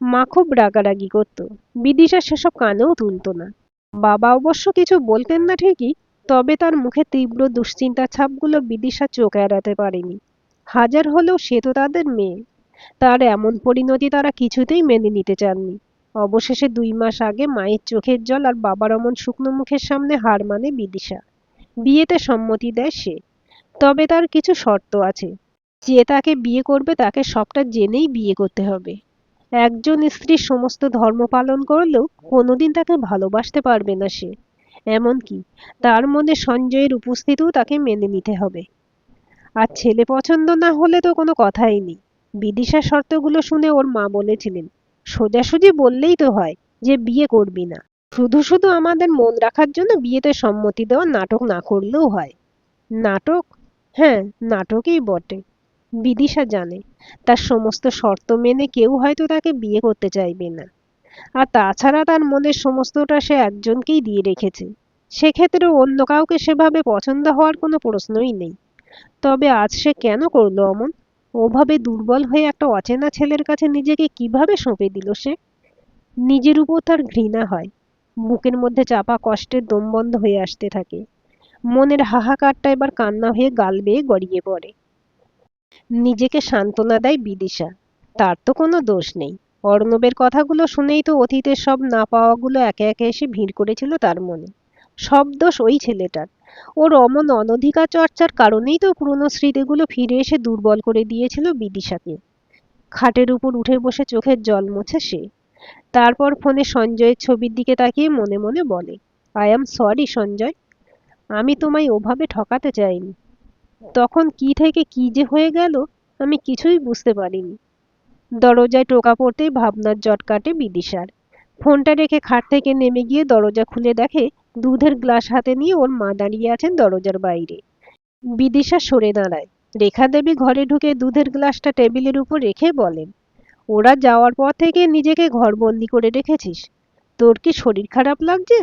মা খুব রাগারাগি করত, বিদিশা সেসব কানেও তুলত না। বাবা অবশ্য কিছু বলতেন না ঠিকই, তবে তার মুখে তীব্র দুশ্চিন্তার ছাপগুলো বিদিশা চোখ এড়াতে পারেনি। হাজার হলেও সে তো তাদের মেয়ে। তার এমন পরিণতি তারা কিছুতেই মেনে নিতে চাননি। অবশেষে 2 মাস আগে মায়ের চোখের জল আর বাবার অমন শুকনো মুখের সামনে হার মানে বিদিশা। বিয়েতে সম্মতি দেয় সে। তবে তার কিছু শর্ত আছে। যে তাকে বিয়ে করবে তাকে সবটা জেনেই বিয়ে করতে হবে। একজন স্ত্রী সমস্ত ধর্ম পালন করলেও কোনোদিন তাকে ভালোবাসতে পারবে না সে। এমনকি তার মনে সঞ্জয়ের উপস্থিতিও তাকে মেনে নিতে হবে। আর ছেলে পছন্দ না হলে তো কোনো কথাই নেই। বিদিশার শর্তগুলো শুনে ওর মা বলেছিলেন সোজাসুজি বললেই তো হয় যে বিয়ে করবি না, শুধু শুধু আমাদের মন রাখার জন্য বিয়েতে সম্মতি দেওয়ার নাটক না করলেও হয়। নাটক? হ্যাঁ, নাটকই বটে। বিদিশা জানে তার সমস্ত শর্ত মেনে কেউ হয়তো তাকে বিয়ে করতে চাইবে না। আর তাছাড়া তার মনের সমস্তটা সে একজনকেই দিয়ে রেখেছে। সেক্ষেত্রে অন্য কাউকে সেভাবে পছন্দ হওয়ার কোনো প্রশ্নই নেই। তবে আজ সে কেন করলো অমন? ওভাবে দুর্বল হয়ে একটা অচেনা ছেলের কাছে নিজেকে কিভাবে সঁপে দিল সে? নিজের উপর তার ঘৃণা হয়। বুকের মধ্যে চাপা কষ্টের দম বন্ধ হয়ে আসতে থাকে। মনের হাহাকারটা এবার কান্না হয়ে গাল বেয়ে গড়িয়ে পড়ে। নিজেকে সান্ত্বনা দেয় বিদিশা। তার তো কোনো দোষ নেই। অর্ণবের কথাগুলো শুনেই তো অতীতের সব না পাওয়াগুলো একে একে এসে ভিড় করেছিল তার মনে। সব দোষ ওই ছেলেটার। ওর অমন অনধিকার চর্চার কারণেই তো পুরনো স্মৃতিগুলো ফিরে এসে দুর্বল করে দিয়েছিল বিদিশাকে। খাটের উপর উঠে বসে চোখের জল মোছে সে। তারপর ফোনে সঞ্জয়ের ছবির দিকে তাকিয়ে মনে মনে বলে আই অ্যাম সরি সঞ্জয়, আমি তোমায় ওভাবে ঠকাতে চাইনি। তখন কি থেকে কি যে হয়ে গেল আমি কিছুই বুঝতে পারিনি। দরজায় টোকা পড়তেই ভাবনার জট কাটে বিদিশার। ফোনটা রেখে খাট থেকে নেমে গিয়ে দরজা খুলে দেখে দুধের গ্লাস হাতে নিয়ে ওর মা দাঁড়িয়ে আছেন দরজার বাইরে। বিদিশা সরে দাঁড়ায়। রেখা দেবী ঘরে ঢুকে দুধের গ্লাসটা টেবিলের উপর রেখে বলেন, ওরা যাওয়ার পর থেকে নিজেকে ঘরবন্দি করে রেখেছিস। তোর কি শরীর খারাপ লাগছে?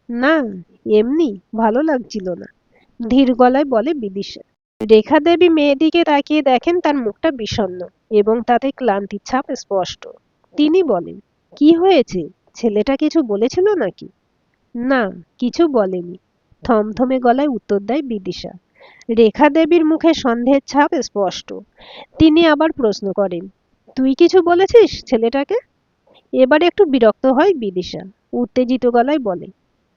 না, এমনি, ভালো লাগছিল না, ধীর গলায় বলে বিদিশা। রেখা দেবী মেয়েদিকে তাকিয়ে দেখেন তার মুখটা বিষণ্ণ এবং তাতে ক্লান্তির ছাপ স্পষ্ট। তিনি বলেন, কি হয়েছে? ছেলেটা কিছু বলেছিল নাকি? না, কিছু বলেনি, থমথমে গলায় উত্তর দেয় বিদিশা। রেখা দেবীর মুখে সন্দেহের ছাপ স্পষ্ট। তিনি আবার প্রশ্ন করেন, তুই কিছু বলেছিস ছেলেটাকে? এবার একটু বিরক্ত হয় বিদিশা। উত্তেজিত গলায় বলে,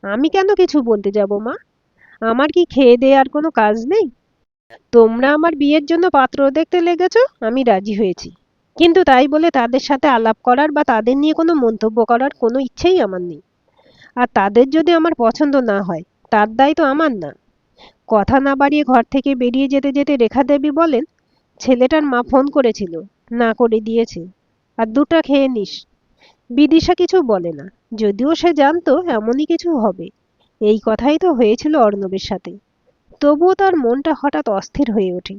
আমি কেন কিছু বলতে যাব মা? আমার কি খেয়ে দেয়ে আর কোনো কাজ নেই? তোমরা আমার বিয়ের জন্য পাত্র দেখতে লেগেছ, আমি রাজি হয়েছি। কিন্তু তাই বলে তাদের সাথে আলাপ করার বা তাদের নিয়ে কোনো মন্তব্য করার কোনো ইচ্ছেই আমার নেই। আর তাদের যদি আমার পছন্দ না হয়, তার দায় তো আমার না। কথা না বাড়িয়ে ঘর থেকে বেরিয়ে যেতে যেতে রেখা দেবী বলেন, ছেলেটার মা ফোন করেছিল, না করে দিয়েছে। আর দুটো খেয়ে নিস। বিদিশা কিছু বলে না, যদিও সে জানতো এমনই কিছু হবে। এই কথাই তো হয়েছিল অর্ণবের সাথে। তবুও তার মনটা হঠাৎ অস্থির হয়ে ওঠে।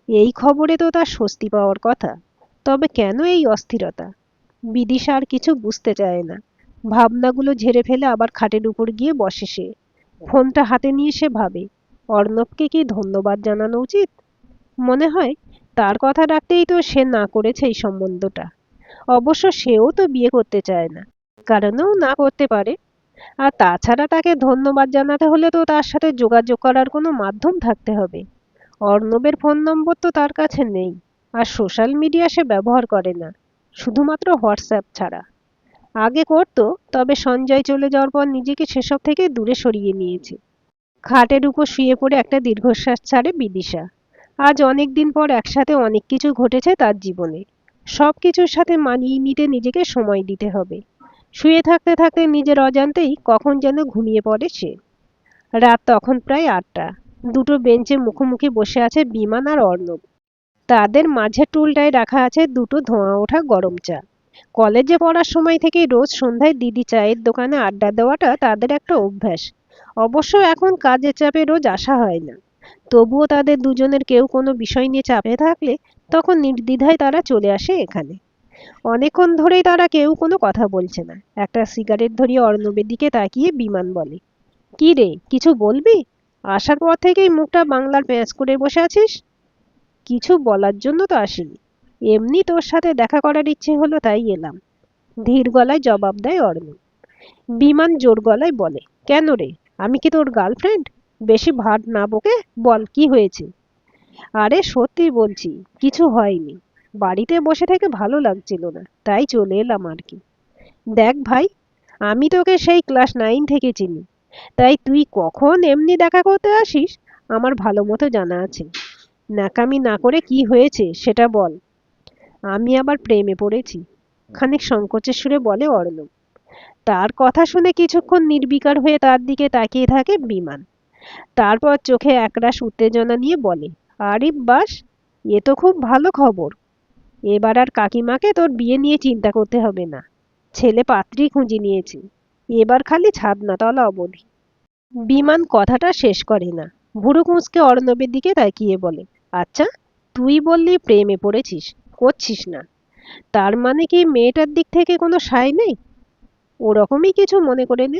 এই খবরে তো তার স্বস্তি পাওয়ার কথা, তবে কেন এই অস্থিরতা? বিদিশা আর কিছু বুঝতে চায় না। ভাবনাগুলো ঝেড়ে ফেলে আবার খাটের উপর গিয়ে বসে সে। ফোনটা হাতে নিয়ে সে ভাবে, অর্ণবকে কি ধন্যবাদ জানানো উচিত? মনে হয় তার কথা রাখতেই তো সে না করেছে এই সম্বন্ধটা। অবশ্য সেও তো বিয়ে করতে চায় না, কারণেও না করতে পারে। আর তাছাড়া তাকে ধন্যবাদ জানাতে হলে তো তার সাথে যোগাযোগ করার কোনো মাধ্যম থাকতে হবে। অর্ণবের ফোন নম্বর তো তার কাছে নেই, আর সোশ্যাল মিডিয়া সে ব্যবহার করে না, শুধুমাত্র হোয়াটসঅ্যাপ ছাড়া। আগে করতো, তবে সঞ্জয় চলে যাওয়ার পর নিজেকে সেসব থেকে দূরে সরিয়ে নিয়েছে। খাটের উপর শুয়ে পড়ে একটা দীর্ঘশ্বাস ছাড়ে বিদিশা। আজ অনেক দিন পর একসাথে অনেক কিছু ঘটেছে তার জীবনে। সব কিছুর সাথে মানিয়ে নিতে নিজেকে সময় দিতে হবে। শুয়ে থাকতে থাকতে নিজের অজান্তেই কখন যেন ঘুমিয়ে পড়ে সে। রাত তখন প্রায় ৮টা। দুটো বেঞ্চে মুখোমুখি বসে আছে বিমান আর অর্ণব। তাদের মাঝের টুলটায় রাখা আছে দুটো ধোঁয়া ওঠা গরম চা। কলেজে পড়ার সময় থেকেই রোজ সন্ধ্যায় দিদি চায়ের দোকানে আড্ডা দেওয়াটা তাদের একটা অভ্যাস। অবশ্য এখন কাজের চাপে রোজ আসা হয় না। তবুও তাদের দুজনের কেউ কোনো বিষয় নিয়ে চাপে থাকলে তখন নির্দ্বিধায় তারা চলে আসে এখানে। অনেকক্ষণ ধরেই তারা কেউ কোনো কথা বলছে না। একটা সিগারেট ধরিয়ে অর্ণবের দিকে তাকিয়ে বিমান বলে, কি রে, কিছু বলবি? আসার পর থেকেই মুখটা বাংলার পেঁয়াজ করে বসে আছিস। কিছু বলার জন্য তো আসিনি, এমনি তোর সাথে দেখা করার ইচ্ছে হলো তাই এলাম, ধীর গলায় জবাব দেয় অর্ণব। বিমান জোর গলায় বলে, কেন রে, আমি কি তোর গার্লফ্রেন্ড? বেশি ভাট না বকে বল, কি হয়েছে? আরে সত্যি বলছি, কিছু হয়নি। বাড়িতে বসে থেকে ভালো লাগছিল না, তাই চলে এলাম আর কি। দেখ ভাই, আমি তোকে সেই ক্লাস 9 থেকে চিনি, তাই তুই কখন এমনি দেখা করতে আসিস আমার ভালো মতো জানা আছে। ন্যাকামি না করে কি হয়েছে সেটা বল। আমি আবার প্রেমে পড়েছি, খানিক সংকোচের সুরে বলে অর্ণব। তার কথা শুনে কিছুক্ষণ নির্বিকার হয়ে তার দিকে তাকিয়ে থাকে বিমান। তারপর চোখে একরাশ উত্তেজনা নিয়ে বলে, আরে বাস, এ তো খুব ভালো খবর। এবার আর কাকিমাকে তোর বিয়ে নিয়ে চিন্তা করতে হবে না। ছেলে পাত্রী খুঁজে নিয়েছি, এবার খালি ছাদনাতলা অবধি। বিমান কথাটা শেষ করে না, ভুরু কুঁচকে অর্ণবের দিকে তাকিয়ে বলে, আচ্ছা, তুই বললি প্রেমে পড়েছিস, করছিস না, তার মানে কি মেয়েটার দিক থেকে কোনো সায় নেই? ওরকমই কিছু মনে করে নে,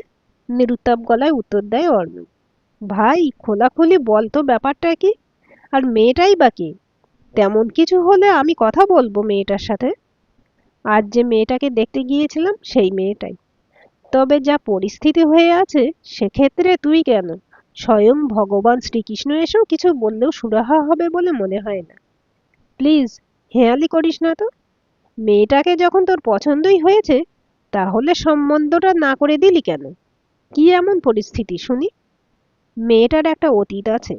নিরুত্তাপ গলায় উত্তর দেয় অর্ণব। ভাই, খোলাখুলি বল তো ব্যাপারটা কি? আর মেয়েটাই বা কে? তেমন কিছু হলে আমি কথা বলবো মেয়েটার সাথে। আজ যে মেয়েটাকে দেখতে গিয়েছিলাম সেই মেয়েটাই। তবে যা পরিস্থিতি হয়ে আছে, সেক্ষেত্রে তুই কেন, স্বয়ং ভগবান শ্রীকৃষ্ণ এসেও কিছু বললেও সুরাহা হবে বলে মনে হয় না। প্লিজ, হেঁয়ালি করিস না তো। মেয়েটাকে যখন তোর পছন্দই হয়েছে, তাহলে সম্বন্ধটা না করে দিলি কেন? কি এমন পরিস্থিতি শুনি? মেয়েটার একটা অতীত আছে।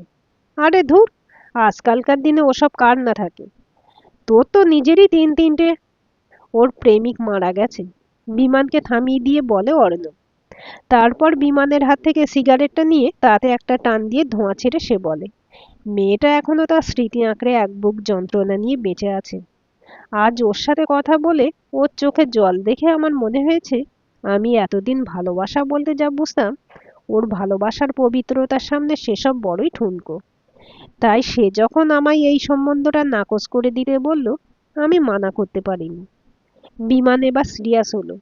আরে ধুর, আজকালকার দিনে ওসব কার না থাকে। তোর তো নিজেরই 3-3টে। ওর প্রেমিক মারা গেছে। বিমানকে থামিয়ে দিয়ে বলে অর্ণব। তারপর বিমানের হাত থেকে সিগারেটটা নিয়ে তাতে একটা টান দিয়ে ধোঁয়া ছেড়ে সে বলে, মেয়েটা এখনো তার স্মৃতি আঁকড়ে এক বুক যন্ত্রণা নিয়ে বেঁচে আছে। আজ ওর সাথে কথা বলে ওর চোখে জল দেখে আমার মনে হয়েছে আমি এতদিন ভালোবাসা বলতে যা বুঝতাম ওর ভালোবাসার পবিত্রতার সামনে সেসব বড়ই ঠুনকো। তাই সে যখন আমায় এই সম্বন্ধটা নাকচ করে দিতে বলল, আমি মানা করতে পারিনি। বিমান এবার সিরিয়াস হলো।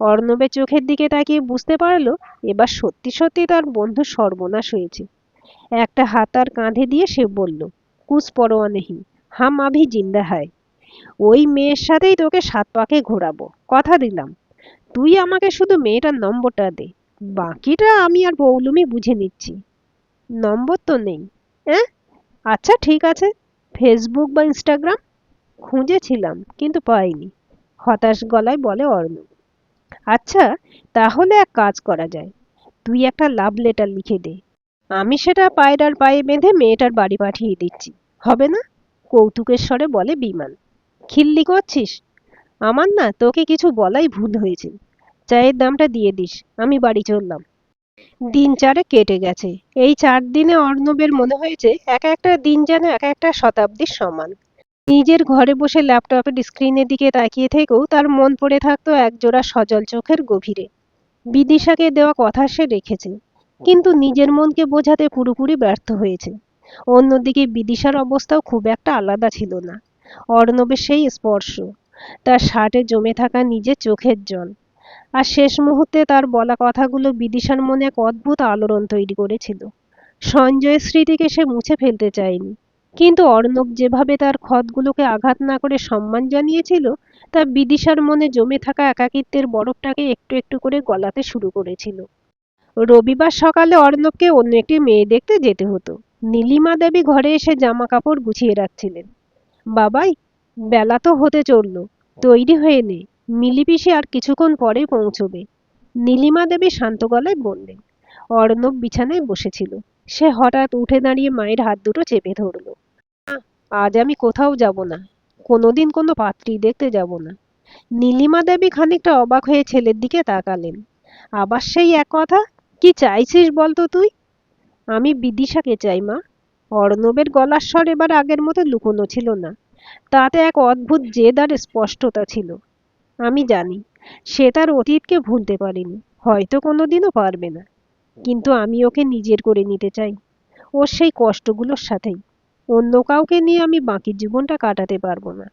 অর্ণবের চোখের দিকে তাকিয়ে বুঝতে পারলো এবার সত্যি সত্যি তার বন্ধু সর্বনাশ হয়েছে। একটা হাত তার কাঁধে দিয়ে সে বলল, কুছ পরোয়া নেহি, হাম আভি জিন্দা হ্যায়। ওই মেয়ের সাথেই তোকে সাত পাকে ঘোরাবো, কথা দিলাম। তুই আমাকে শুধু মেয়েটার নম্বরটা দে, বাকিটা আমি আর বৌলুমি বুঝে নিচ্ছি। নম্বর তো নেই? হ্যাঁ, আচ্ছা ঠিক আছে, ফেসবুক বা ইনস্টাগ্রাম? খুঁজেছিলাম কিন্তু পাইনি, হতাশ গলায় বলে অর্ণব। আচ্ছা, তাহলে এক কাজ করা যায়, তুই একটা লাভ লেটার লিখে দে, আমি সেটা পায়রার পায়ে বেঁধে মেয়েটার বাড়ি পাঠিয়ে দিচ্ছি, হবে না? কৌতুকের স্বরে বলে বিমান। খিল্লি করছিস? আমার না তোকে কিছু বলাই ভুল হয়েছে, চায়ের দামটা দিয়ে দিস, আমি বাড়ি চললাম। দিন চারে কেটে গেছে। এই 4 দিনে অর্ণবের মনে হয়েছে এক একটা দিন যেন এক একটা শতাব্দীর সমান। নিজের ঘরে বসে ল্যাপটপের স্ক্রিনের দিকে তাকিয়ে থেকেও তার মন পড়ে থাকতো একজোড়া সজল চোখের গভীরে। বিদিশাকে দেওয়া কথা সে রেখেছে, কিন্তু নিজের মনকে বোঝাতে পুরোপুরি ব্যর্থ হয়েছে। অন্যদিকে বিদিশার অবস্থাও খুব একটা আলাদা ছিল না। অর্ণবের সেই স্পর্শ, তার শার্টে জমে থাকা নিজের চোখের জল, আর শেষ মুহূর্তে তার বলা কথাগুলো বিদিশার মনে এক অদ্ভুত আলোড়ন তৈরি করেছিল। সঞ্জয়ের স্মৃতিকে সে মুছে ফেলতে চায়নি, কিন্তু অর্ণব যেভাবে তার ক্ষতগুলোকে আঘাত না করে সম্মান জানিয়েছিল, তা বিদিশার মনে জমে থাকা একাকিত্বের বরফটাকে একটু একটু করে গলাতে শুরু করেছিল। রবিবার সকালে অর্ণবকে অন্য একটি মেয়ে দেখতে যেতে হতো। নীলিমা দেবী ঘরে এসে জামা কাপড় গুছিয়ে রাখছিলেন। বাবাই, বেলা তো হতে চলল, তৈরি হয়ে নে, মিলি পিসি আর কিছুক্ষণ পরেই পৌঁছবে, নীলিমা দেবী শান্ত গলায় বললেন। অর্ণব বিছানায় বসেছিল। সে হঠাৎ উঠে দাঁড়িয়ে মায়ের হাত দুটো চেপে ধরল। "আহ, আজ আমি কোথাও যাব না, কোনোদিন কোনো পাত্রী দেখতে যাব না।" নীলিমা দেবী খানিকটা অবাক হয়ে ছেলের দিকে তাকালেন। আবার সেই এক কথা, কি চাইছিস বলতো তুই? আমি বিদিশাকে চাই মা। অর্ণবের গলার স্বর এবার আগের মতো লুকোনো ছিল না, তাতে এক অদ্ভুত জেদ আর স্পষ্টতা ছিল। আমি জানি সে তার অতীতকে ভুলতে পারেনি, হয়তো কোনোদিনও পারবে না, কিন্তু আমি ওকে নিজের করে নিতে চাই, ওর সেই কষ্টগুলোর সাথেই। অন্য কাউকে নিয়ে আমি বাকি জীবনটা কাটাতে পারবো না।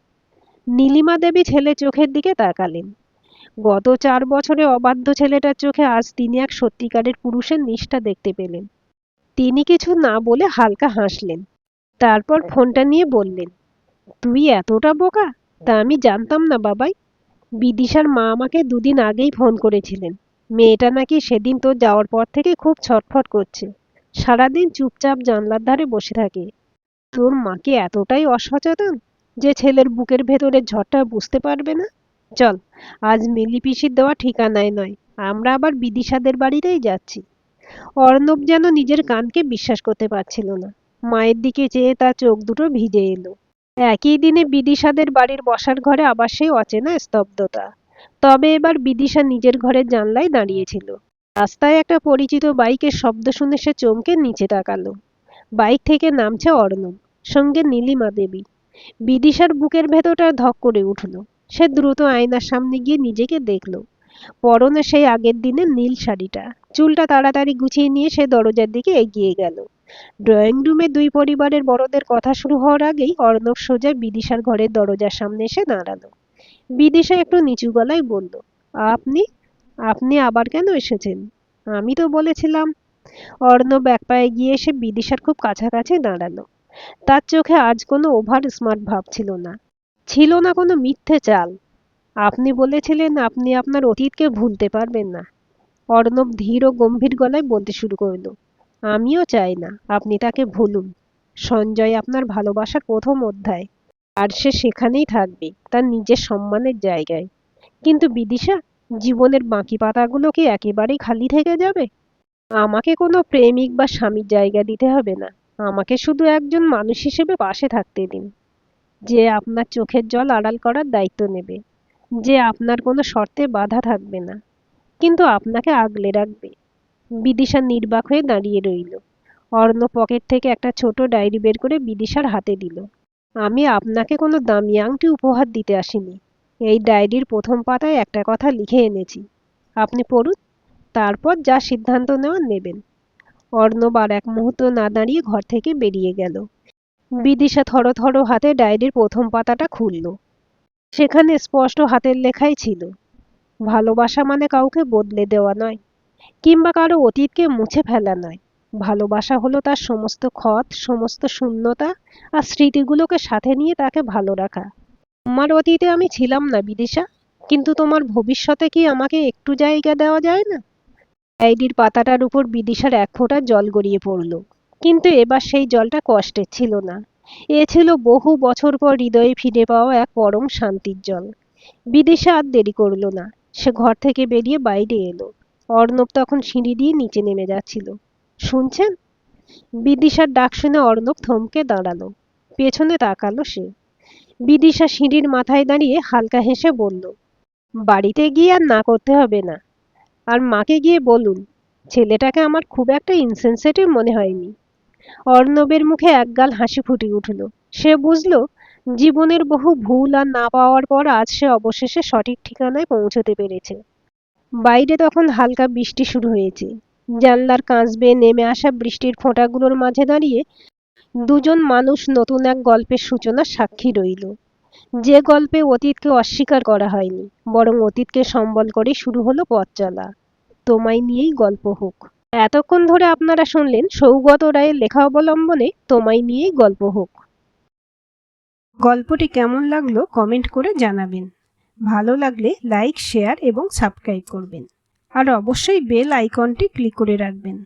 নীলিমা দেবী ছেলে চোখের দিকে তাকালেন। গত 4 বছরে অবাধ্য ছেলেটার চোখে আজ তিনি এক সত্যিকারের পুরুষের নিষ্ঠা দেখতে পেলেন। তিনি কিছু না বলে হালকা হাসলেন। তারপর ফোনটা নিয়ে বললেন, তুই এতটা বোকা? তা আমি জানতাম না বাবাই। বিদিশার মা আমাকে 2 দিন আগেই ফোন করেছিলেন। মেয়েটা নাকি সেদিন তোর যাওয়ার পর থেকে খুব ছটফট করছে, সারাদিন চুপচাপ জানলার ধারে বসে থাকে। তোর মাকে এতটাই অসচেতন যে ছেলের বুকের ভেতরের ঝড়টা বুঝতে পারবে না। চল, আজ মিলি পিসির দেওয়া ঠিকানায় নয়, আমরা আবার বিদিশাদের বাড়িতেই যাচ্ছি। অর্ণব যেন নিজের কানকে বিশ্বাস করতে পারছিল না। মায়ের দিকে চেয়ে তার চোখ দুটো ভিজে এলো। একই দিনে বিদিশাদের বাড়ির বসার ঘরে আবার সেই অচেনা স্তব্ধতা। তবে এবার বিদিশা নিজের ঘরের জানলায় দাঁড়িয়েছিল। রাস্তায় একটা পরিচিত বাইকের শব্দ শুনে সে চমকে নিচে তাকালো। বাইক থেকে নামছে অর্ণব, সঙ্গে নীলিমা দেবী। বিদিশার বুকের ভেতরটা ধক করে উঠল। সে দ্রুত আয়নার সামনে গিয়ে নিজেকে দেখল। পরনে সেই আগের দিনের নীল শাড়িটা, চুলটা তাড়াতাড়ি গুছিয়ে নিয়ে সে দরজার দিকে এগিয়ে গেল। ড্রয়িং রুমে দুই পরিবারের বড়দের কথা শুরু হওয়ার আগেই অর্ণব সোজা বিদিশার ঘরের দরজার সামনে এসে দাঁড়ালো। বিদিশা একটু নিচু গলায় বলল, আপনি আপনি আবার কেন এসেছেন? আমি তো বলেছিলাম। অর্ণব এক পায়ে গিয়ে এসে বিদিশার খুব কাছাকাছি দাঁড়ালো। তার চোখে আজ কোনো ওভার স্মার্ট ভাব ছিল না, ছিল না কোনো মিথ্যে চাল। আপনি বলেছিলেন আপনি আপনার অতীতকে ভুলতে পারবেন না। অর্ণব ধীর ও গম্ভীর গলায় বলতে শুরু করলো, আমিও চাই না আপনি তাকে ভুলুন। সঞ্জয় আপনার ভালোবাসার প্রথম অধ্যায়, আর সে সেখানেই থাকবে, তার নিজের সম্মানের জায়গায়। কিন্তু বিদিশা, জীবনের বাকি পাতাগুলো কি একেবারেই খালি থেকে যাবে? আমাকে কোনো প্রেমিক বা স্বামীর জায়গা দিতে হবে না, আমাকে শুধু একজন মানুষ হিসেবে পাশে থাকতে দিন, যে আপনার চোখের জল আড়াল করার দায়িত্ব নেবে, যে আপনার কোনো শর্তে বাধা থাকবে না। কিন্তু আপনাকে আগলে রাখবে। বিদিশা নির্বাক হয়ে দাঁড়িয়ে রইল। অর্ণব পকেট থেকে একটা ছোট ডায়েরি বের করে বিদিশার হাতে দিল। আমি আপনাকে কোনো দামি আংটি উপহার দিতে আসিনি। এই ডায়েরির প্রথম পাতায় একটা কথা লিখে এনেছি। আপনি পড়ুন, তারপর যা সিদ্ধান্ত নেওয়ার নেবেন। অর্ণব আর এক মুহূর্ত না দাঁড়িয়ে ঘর থেকে বেরিয়ে গেল। বিদিশা থরথর হাতে ডায়েরির প্রথম পাতাটা খুলল। সেখানে স্পষ্ট হাতের লেখাই ছিল, ভালোবাসা মানে কাউকে বদলে দেওয়া নয়, কিংবা কারো অতীতকে মুছে ফেলা নয়। ভালোবাসা হলো তার সমস্ত ক্ষত, সমস্ত শূন্যতা আর স্মৃতিগুলোকে সাথে নিয়ে তাকে ভালো রাখা। তোমার অতীতে আমি ছিলাম না বিদিশা, কিন্তু তোমার ভবিষ্যতে কি আমাকে একটু জায়গা দেওয়া যায় না? ডায়েরির পাতাটার উপর বিদিশার এক ফোঁটা জল গড়িয়ে পড়ল। কিন্তু এবার সেই জলটা কষ্টের ছিল না। এ ছিল বহু বছর পর হৃদয়ে ফিরে পাওয়া এক পরম শান্তির জল। বিদিশা আর দেরি করল না। সে ঘর থেকে বেরিয়ে বাইরে এলো। অর্ণব তখন সিঁড়ি দিয়ে নিচে নেমে যাচ্ছিল। শুনছেন? বিদিশার ডাক শুনে অর্ণব থমকে দাঁড়ালো। পেছনে তাকালো সে। বিদিশা সিঁড়ির মাথায় দাঁড়িয়ে হালকা হেসে বলল, বাড়িতে গিয়ে আর না করতে হবে না। আর মাকে গিয়ে বলুন, ছেলেটাকে আমার খুব একটা ইনসেনসিটিভ মনে হয়নি। অর্ণবের মুখে একগাল হাসি ফুটে উঠল। সে বুঝল, জীবনের বহু ভুল আর না পাওয়ার পর আজ সে অবশেষে সঠিক ঠিকানায় পৌঁছতে পেরেছে। বাইরে তখন হালকা বৃষ্টি শুরু হয়েছে। জানলার কাঁচ বেয়ে নেমে আসা বৃষ্টির ফোঁটাগুলোর মাঝে দাঁড়িয়ে দুজন মানুষ নতুন এক গল্পের সূচনার সাক্ষী রইল। যে গল্পে অতীতকে অস্বীকার করা হয়নি, বরং অতীতকে সম্বল করেই শুরু হলো পথ চলা। তোমায় নিয়েই গল্প হোক। এতক্ষণ ধরে আপনারা শুনলেন সৌগত রায়ের লেখা অবলম্বনে তোমায় নিয়েই গল্প হোক। গল্পটি কেমন লাগলো কমেন্ট করে জানাবেন। ভালো লাগলে লাইক, শেয়ার এবং সাবস্ক্রাইব করবেন। আর অবশ্যই বেল আইকনটি ক্লিক করে রাখবেন।